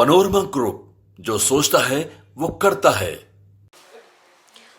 Panorama group, जो सोचता है वो करता है।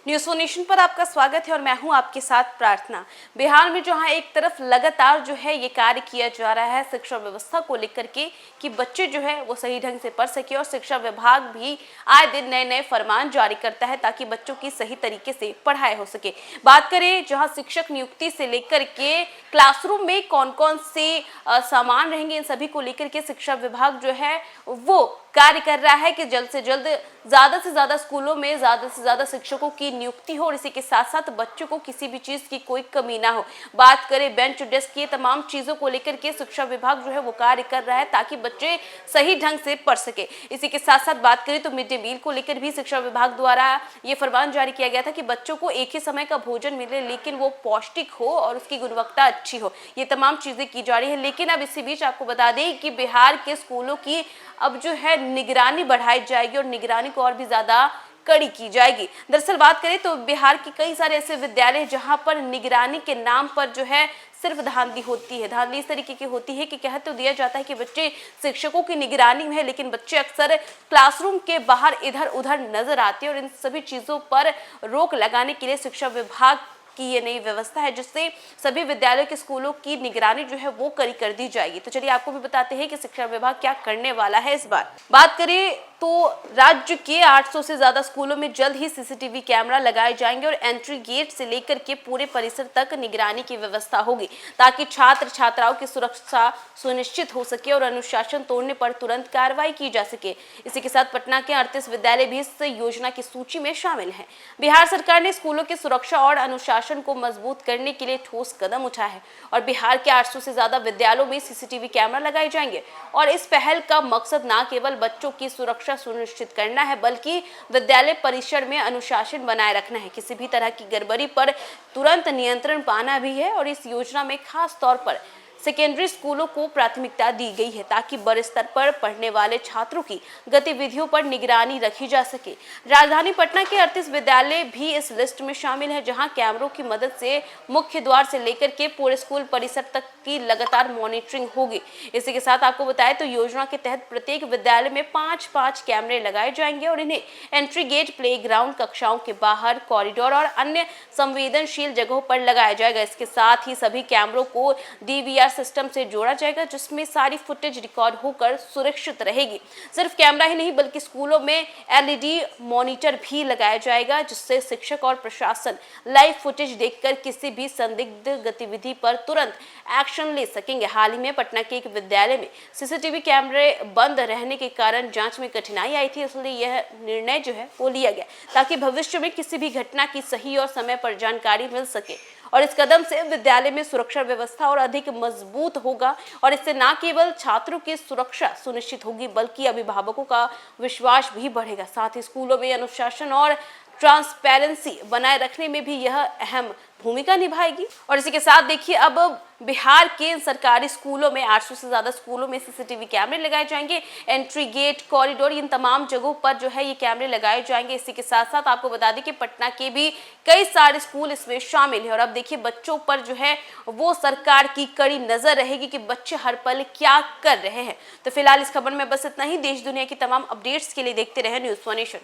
न्यूज़ वन नेशन पर आपका स्वागत है और मैं हूं आपके साथ प्रार्थना। बिहार में जहां एक तरफ लगातार जो है ये कार्य किया जा रहा है शिक्षा व्यवस्था को लेकर के कि बच्चे जो है वो सही ढंग से पढ़ सके, और शिक्षा विभाग भी आए दिन नए नए फरमान जारी करता है ताकि बच्चों की सही तरीके से पढ़ाई हो सके। बात करें जहां शिक्षक नियुक्ति से लेकर के क्लासरूम में कौन कौन से सामान रहेंगे, इन सभी को लेकर के शिक्षा विभाग जो है वो कार्य कर रहा है कि जल्द से जल्द ज्यादा से ज्यादा स्कूलों में ज्यादा से ज्यादा शिक्षकों की नियुक्ति हो और इसी के साथ साथ बच्चों को किसी भी चीज की कोई कमी ना हो। बात करें बेंच डेस्क की तमाम चीजों को लेकर के शिक्षा विभाग जो है वो कार्य कर रहा है ताकि बच्चे सही ढंग से पढ़ सके। इसी के साथ साथ बात करें तो मिड डे मील को लेकर भी शिक्षा विभाग द्वारा ये फरमान जारी किया गया था कि बच्चों को एक ही समय का भोजन मिले लेकिन वो पौष्टिक हो और उसकी गुणवत्ता अच्छी हो। ये तमाम चीजें की जा रही है। लेकिन अब इसी बीच आपको बता दें कि बिहार के स्कूलों की अब जो है निगरानी बढ़ाई जाएगी और निगरानी को और भी ज्यादा कड़ी की जाएगी। दरअसल बात करें तो बिहार के कई सारे ऐसे विद्यालय जहां पर निगरानी के नाम पर जो है सिर्फ धांधली होती है। धांधली इस तरीके की होती है कि कह तो दिया जाता है कि बच्चे शिक्षकों की निगरानी में है, लेकिन बच्चे अक्सर क्लासरूम के बाहर इधर उधर नजर आते हैं और इन सभी चीजों पर रोक लगाने के लिए शिक्षा विभाग की ये नई व्यवस्था है जिससे सभी विद्यालयों के स्कूलों की निगरानी जो है वो कड़ी कर दी जाएगी। तो चलिए आपको भी बताते हैं कि शिक्षा विभाग क्या करने वाला है इस बार। बात करें तो राज्य के 800 से ज्यादा स्कूलों में जल्द ही सीसीटीवी कैमरा लगाए जाएंगे और एंट्री गेट से लेकर के पूरे परिसर तक निगरानी की व्यवस्था होगी ताकि छात्र छात्राओं की सुरक्षा सुनिश्चित हो सके और अनुशासन तोड़ने पर तुरंत कार्रवाई की जा सके। इसी के साथ पटना के 38 विद्यालय भी इस योजना की सूची में शामिल हैं। बिहार सरकार ने स्कूलों की सुरक्षा और अनुशासन को मजबूत करने के लिए ठोस कदम उठाया है और बिहार के 800 से ज्यादा विद्यालयों में सीसीटीवी कैमरा लगाए जाएंगे। और इस पहल का मकसद न केवल बच्चों की सुरक्षा सुनिश्चित करना है बल्कि विद्यालय परिसर में अनुशासन बनाए रखना है। किसी भी तरह की गड़बड़ी पर तुरंत नियंत्रण पाना भी है और इस योजना में खास तौर पर सेकेंडरी स्कूलों को प्राथमिकता दी गई है ताकि बड़े स्तर पर पढ़ने वाले छात्रों की गतिविधियों पर निगरानी रखी जा सके। राजधानी पटना के 38 विद्यालय भी इस लिस्ट में शामिल है जहां कैमरों की मदद से मुख्य द्वार से लेकर के पूरे स्कूल परिसर तक की लगातार मॉनिटरिंग होगी। इसी के साथ आपको बताएं तो योजना के तहत प्रत्येक विद्यालय में 5-5 कैमरे लगाए जाएंगे और इन्हें एंट्री गेट, प्लेग्राउंड, कक्षाओं के बाहर, कॉरिडोर और अन्य संवेदनशील जगहों पर लगाया जाएगा। इसके साथ ही सभी कैमरों को डीवीआर सिस्टम से जोड़ा जाएगा जिसमें सारी फुटेज रिकॉर्ड होकर सुरक्षित रहेगी। सिर्फ कैमरा ही नहीं बल्कि स्कूलों में एलईडी मॉनिटर भी लगाया जाएगा जिससे शिक्षक और प्रशासन लाइव फुटेज देखकर किसी भी संदिग्ध गतिविधि पर तुरंत एक्शन ले सकेंगे। हाल ही में पटना के एक विद्यालय में सीसीटीवी कैमरे बंद रहने के कारण जांच में कठिनाई आई थी, इसलिए यह निर्णय जो है वो लिया गया ताकि भविष्य में किसी भी घटना की सही और समय पर जानकारी मिल सके। और इस कदम से विद्यालय में सुरक्षा व्यवस्था और अधिक मजबूत होगा और इससे न केवल छात्रों की सुरक्षा सुनिश्चित होगी बल्कि अभिभावकों का विश्वास भी बढ़ेगा। साथ ही स्कूलों में अनुशासन और ट्रांसपेरेंसी बनाए रखने में भी यह अहम भूमिका निभाएगी। और इसी के साथ देखिए अब बिहार के सरकारी स्कूलों में 800 से ज्यादा स्कूलों में सीसीटीवी कैमरे लगाए जाएंगे। एंट्री गेट, कॉरिडोर, इन तमाम जगहों पर जो है ये कैमरे लगाए जाएंगे। इसी के साथ साथ आपको बता दें कि पटना के भी कई सारे स्कूल इसमें शामिल है और अब देखिए बच्चों पर जो है वो सरकार की कड़ी नजर रहेगी कि बच्चे हर पल क्या कर रहे हैं। तो फिलहाल इस खबर में बस इतना ही। देश दुनिया की तमाम अपडेट्स के लिए देखते रहे न्यूज़ वन नेशन।